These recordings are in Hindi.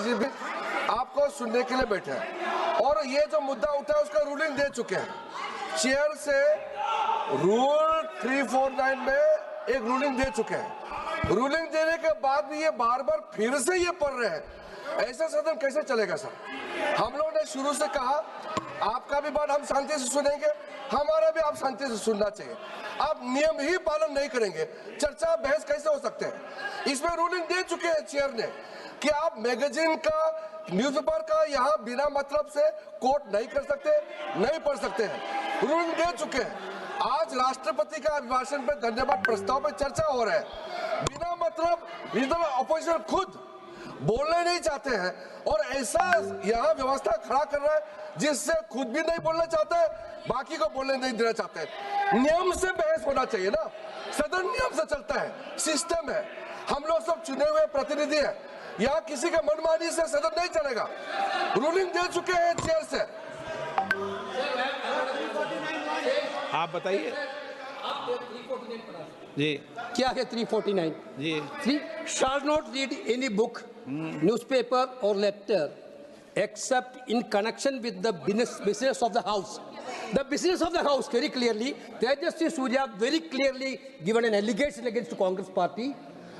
जी भी आपको सुनने के लिए बैठे हैं और ये जो मुद्दा उठा है उसका रूलिंग दे चुके हैं। चेयर से रूल 349 में एक रूलिंग दे चुके हैं। रूलिंग देने के बाद भी ये बार बार फिर से ये पढ़ रहे हैं। ऐसा सदन कैसे चलेगा सर? हम लोगों ने शुरू से कहा आपका भी बात हम शांति से सुनेंगे, हमारा भी आप शांति से सुनना चाहिए। आप नियम ही पालन नहीं करेंगे, चर्चा बहस कैसे हो सकते हैं? इसमें रूलिंग दे चुके हैं चेयर ने कि आप मैगजीन का, न्यूज़पेपर का यहाँ बिना मतलब से कोट नहीं कर सकते, नहीं पढ़ सकते हैं। रूलिंग दे चुके हैं। आज राष्ट्रपति का अभिभाषण पे धन्यवाद प्रस्ताव पे चर्चा हो रहा है। बिना मतलब विरोधी अपोजिशन खुद बोलने नहीं चाहते हैं और ऐसा यहाँ व्यवस्था खड़ा कर रहा है जिससे खुद भी नहीं बोलना चाहते हैं, बाकी को बोलने नहीं देना चाहते हैं। नियम से बहस होना चाहिए ना, सदन नियम से चलता है, सिस्टम है। हम लोग सब चुने हुए प्रतिनिधि हैं, यहाँ किसी का मनमानी से सदन नहीं चलेगा। रूलिंग दे चुके हैं चेयर से। आप बताइए जी, क्या है 349 जी? shall not read any book, newspaper or letter except in connection with the business of the house. The business of the house, very clearly, Tejasvi Surya very clearly given an allegation against the Congress party.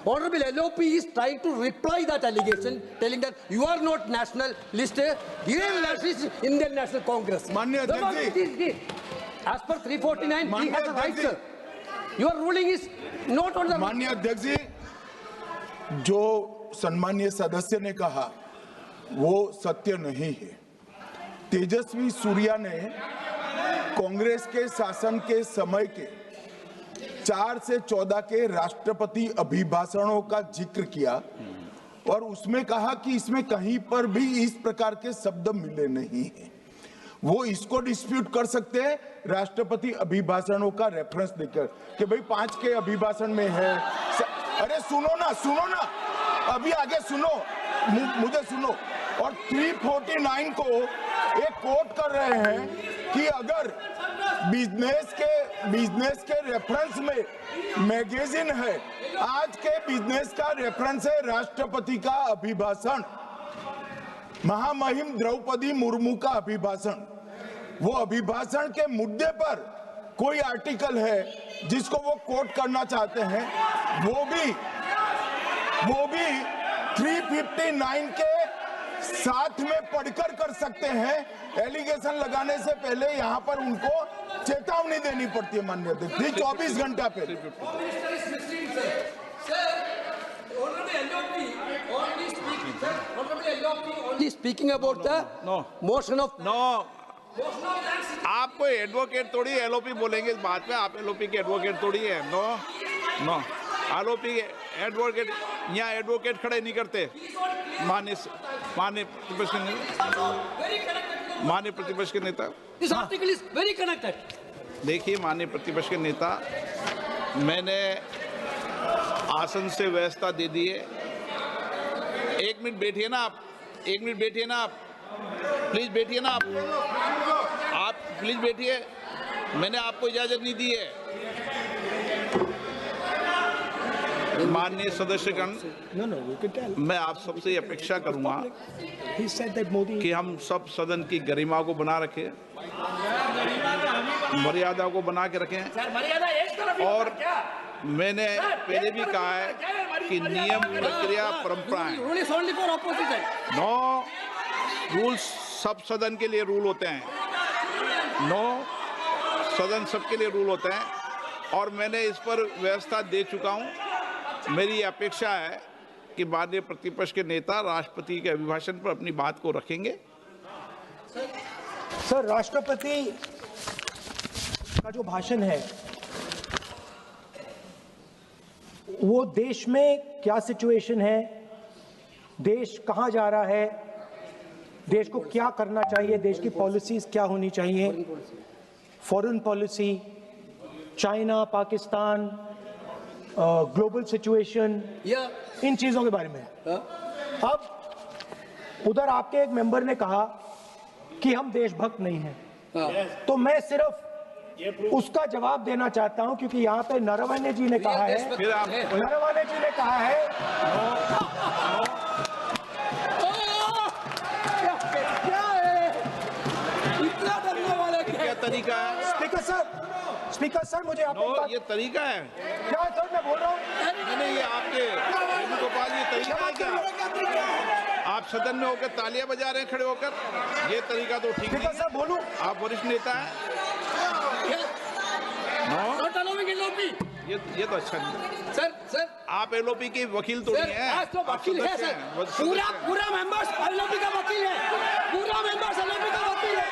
Honorable LOP is trying to reply that allegation, telling that you are not national list, Indian national, Indian National Congress. Manya Adhyaksh, as per 349, he has a right, sir. Your ruling is not on the. माननीय अध्यक्ष जी, जो सम्मानीय सदस्य ने कहा वो सत्य नहीं है। तेजस्वी सूर्या ने कांग्रेस के शासन के समय के 4 से 14 के राष्ट्रपति अभिभाषणों का जिक्र किया और उसमें कहा कि इसमें कहीं पर भी इस प्रकार के शब्द मिले नहीं हैं। वो इसको डिस्प्यूट कर सकते हैं राष्ट्रपति अभिभाषणों का रेफरेंस देकर कि भाई 5 के अभिभाषण में है। अरे सुनो ना, अभी आगे सुनो, मुझे सुनो। और 349 को एक कोट कर रहे हैं कि अगर बिजनेस के रेफरेंस में मैगजीन है, आज के बिजनेस का रेफरेंस है राष्ट्रपति का अभिभाषण, महामहिम द्रौपदी मुर्मू का अभिभाषण। वो अभिभाषण के मुद्दे पर कोई आर्टिकल है जिसको वो कोट करना चाहते हैं, वो भी 359 के साथ में पढ़कर कर सकते हैं। एलिगेशन लगाने से पहले यहाँ पर उनको चेतावनी देनी पड़ती है माननीय अध्यक्ष, 24 घंटा पहले। Speaking about the motion of आपको एडवोकेट थोड़ी एलओपी बोलेंगे इस बात में, आप एलओपी के एडवोकेट थोड़ी है। नो एलओपी एडवोकेट, यहाँ एडवोकेट खड़े नहीं करते। माननीय प्रतिपक्ष के नेता, this article is very connected. देखिए माननीय प्रतिपक्ष के नेता, मैंने आसन से व्यवस्था दे दी है। 1 मिनट बैठिए ना आप, 1 मिनट बैठिए ना आप, प्लीज बैठिए ना आप प्लीज बैठिए। मैंने आपको इजाजत नहीं दी है। माननीय सदस्यगण, मैं आप सबसे अपेक्षा करूंगा कि हम सब सदन की गरिमा को बना रखें, मर्यादा को बना के रखें। और मैंने पहले भी कहा है कि नियम, प्रक्रिया, परंपराएं, नो रूल्स सब सदन के लिए रूल होते हैं, सदन सबके लिए रूल होते हैं। और मैंने इस पर व्यवस्था दे चुका हूं। मेरी अपेक्षा है कि माननीय प्रतिपक्ष के नेता राष्ट्रपति के अभिभाषण पर अपनी बात को रखेंगे। सर, राष्ट्रपति का जो भाषण है वो देश में क्या सिचुएशन है, देश कहां जा रहा है, देश को क्या करना चाहिए, देश की पॉलिसीज क्या होनी चाहिए, foreign policy, China, Pakistan, global situation, इन चीजों के बारे में। अब उधर आपके एक मेंबर ने कहा कि हम देशभक्त नहीं हैं, तो मैं सिर्फ उसका जवाब देना चाहता हूं क्योंकि यहाँ पे नरवणे जी ने कहा है, नरवणे जी ने कहा है तरीका है? स्पीकर सर मुझे आप एक बात- ये तरीका है? क्या सर मैं बोल रहा हूँ? नहीं, ये आपके वेणुगोपाल, ये तरीका है क्या? आप सदन में होकर तालियां बजा रहे हैं खड़े होकर, ये तरीका तो ठीक नहीं स्पीकर है। सर बोलूं? आप वरिष्ठ नेता हैं। ये तो अच्छा नहीं है। सर आप एलओपी के वकील तो नहीं है, आज तो आप वकील है सदस्य सर, हैं, सदस्य हैं। पूरा मेंबर्स एलओपी का वकील है, पूरा मेंबर्स एलओपी का वकील है,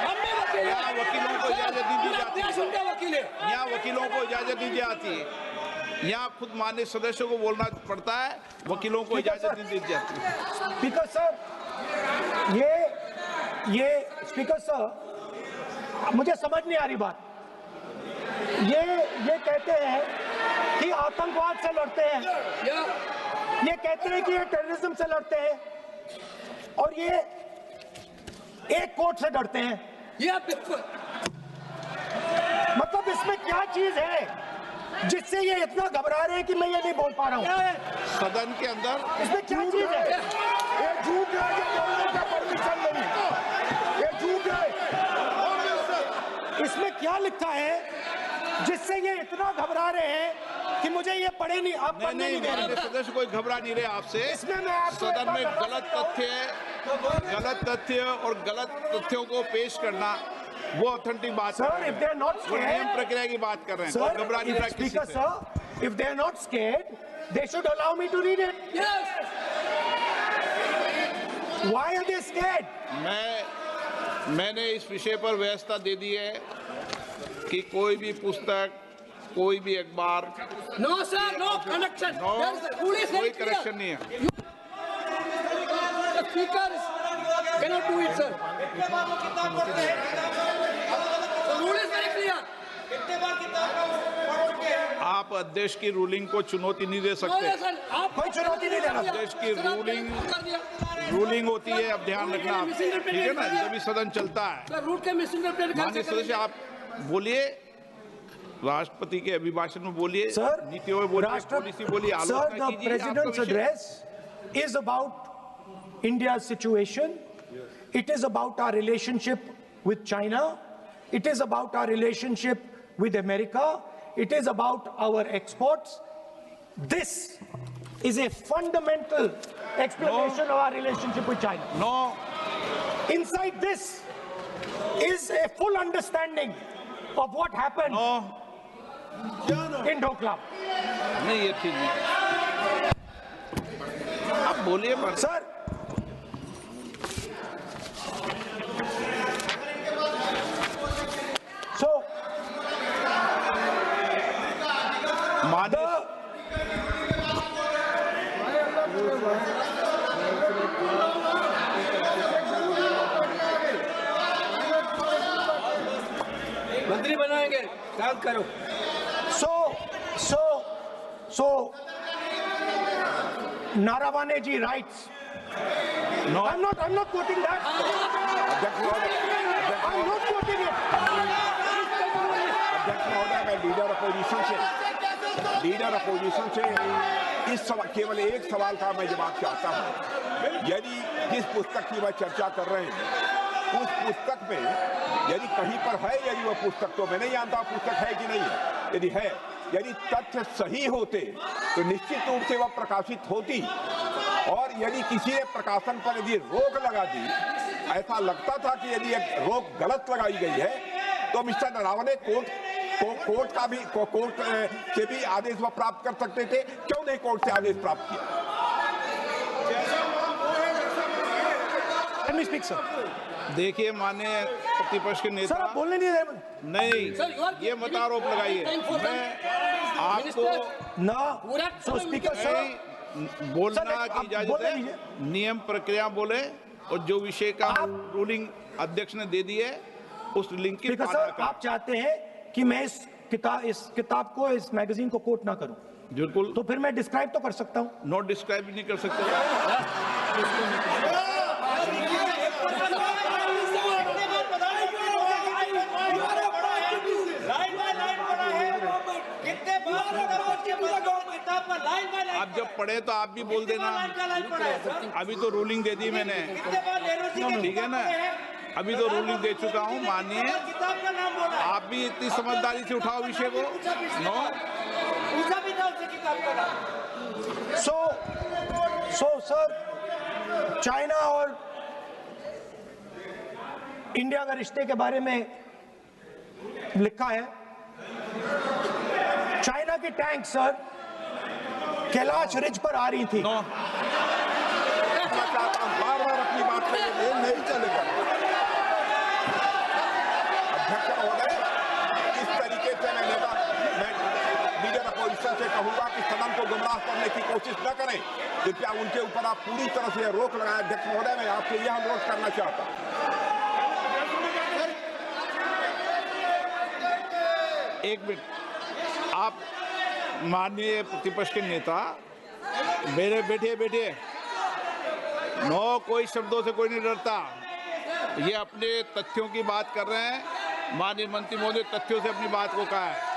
हम भी वकील हैं। यहाँ वकीलों को इजाजत नहीं दी पूरा जाती देश उनका वकील है। यहाँ वकीलों को इजाजत नहीं दी जाती है। यहाँ खुद माननीय सदस्यों को बोलना पड़ता है, वकीलों को इजाजत नहीं दी जाती। स्पीकर सर ये स्पीकर सर मुझे समझ नहीं आ रही बात। ये कहते हैं कि आतंकवाद से लड़ते हैं, ये कहते हैं कि ये टेररिज्म से लड़ते हैं, और ये एक कोर्ट से डरते हैं। मतलब इसमें क्या चीज है जिससे ये इतना घबरा रहे हैं कि मैं ये नहीं बोल पा रहा हूँ? सदन के अंदर इसमें क्या चीज है? ये झूठ है, ये बोलने का परमिशन नहीं है, ये झूठ है। इसमें क्या लिखा है जिससे ये इतना घबरा रहे हैं कि मुझे ये पढ़े नहीं, आप पढ़ने नहीं दे रहे? सदस्य कोई घबरा नहीं रहे आपसे। इसमें मैं आपको सदन में एक बात गलत बताता तथ्य और गलत तथ्यों को पेश करना वो ऑथेंटिक बात Sir, है। if they are not वो scared- नियम प्रक्रिया की बात कर रहे हैं। Sir, कोई घबरा नहीं रहा if, किसी Speaker से। sir, if they are not scared, they should allow me to read it. Why are they scared? मैंने इस विषय पर व्यवस्था दे दी है कि कोई भी पुस्तक, कोई भी अखबार, नो सर, नो कनेक्शन, कोई करेक्शन नहीं है। Speaker cannot do it, sir. The rule is very clear. आप अध्यक्ष की रूलिंग को चुनौती नहीं दे No, सकते। sir, आप कोई चुनौती नहीं देना। देश की रूलिंग होती है, अब ध्यान रखना आप, ठीक है ना, जब भी सदन चलता है। सर रूल के मिसइंटरप्रेट माननीय सदस्य आप बोलिए, राष्ट्रपति के अभिभाषण में बोलिए, Sir, नीतियों में बोलिए, पॉलिसी बोलिए, Sir, आलोचना the कीजिए। president's आपका विषय- address is about India's situation. It is about our relationship with China. It is about our relationship with America. It is about our exports. This is a fundamental explanation of our relationship with China. No, Inside this is a full understanding of what happened no, in Doklam. नहीं, ये ठीक नहीं। आप बोलिए पर। Sir, so माननीय मंत्री बनाएंगे, काम करो। So, Naravane ji writes. No. I'm not quoting that. I'm not quoting it. अध्यक्ष महोदय, मैं लीडर अपोजिशन से इस केवल एक सवाल का मैं जवाब चाहता हूं। यदि जिस पुस्तक की मैं चर्चा कर रहे हैं उस पुस्तक में यदि कहीं पर है, यदि वह पुस्तक, तो मैं नहीं जानता पुस्तक है कि नहीं है, यदि है, यदि तथ्य सही होते तो निश्चित रूप से वह प्रकाशित होती, और यदि किसी ने प्रकाशन पर यदि रोक लगा दी, ऐसा लगता था कि यदि एक रोक गलत लगाई गई है, तो मिस्टर नरावने कोर्ट से भी आदेश वह प्राप्त कर सकते थे। क्यों नहीं कोर्ट से आदेश प्राप्त किया? Let me speak, sir. देखिए, माननीय प्रतिपक्ष के Sir, नेता, आप बोलने नहीं दे रहे। नहीं, ये मत आरोप लगाइए। मैं आपको No. So, Speaker, sir. नहीं बोलना सर, की आप इजाजत बोलने है, दीजिए। नियम प्रक्रिया बोले, और जो विषय का रूलिंग अध्यक्ष ने दे दी है उस रूलिंग की स्पीकर पालना सर, करें। आप चाहते हैं कि मैं इस किताब को, इस मैगजीन को कोट ना करूं, बिल्कुल, तो फिर मैं डिस्क्राइब तो कर सकता हूं। नोट डिस्क्राइब भी नहीं कर सकते। आप जब पढ़े तो आप भी बोल देना। अभी तो रूलिंग दे दी मैंने, ठीक है ना। अभी तो रूलिंग दे चुका हूं, मानिए। आप भी इतनी समझदारी से उठाओ विषय को। नो, सो सर, चाइना और इंडिया के रिश्ते के बारे में लिखा है, चाइना की टैंक सर कैलाश रिज पर आ रही थी। नो, बार बार अपनी बात पे ये नहीं चलेगा। अध्यक्ष महोदय, इस तरीके से मैं लीडर अपोजिशन से कहूंगा कि सदन को गुमराह करने की कोशिश न करें। कृपया उनके ऊपर आप पूरी तरह से रोक लगाएं। अध्यक्ष महोदय, मैं आपसे यह अनुरोध करना चाहता हूं। एक मिनट, आप माननीय प्रतिपक्ष के नेता मेरे बैठिए। नो, कोई शब्दों से कोई नहीं डरता। ये अपने तथ्यों की बात कर रहे हैं। माननीय मंत्री महोदय तथ्यों से अपनी बात को कहा है।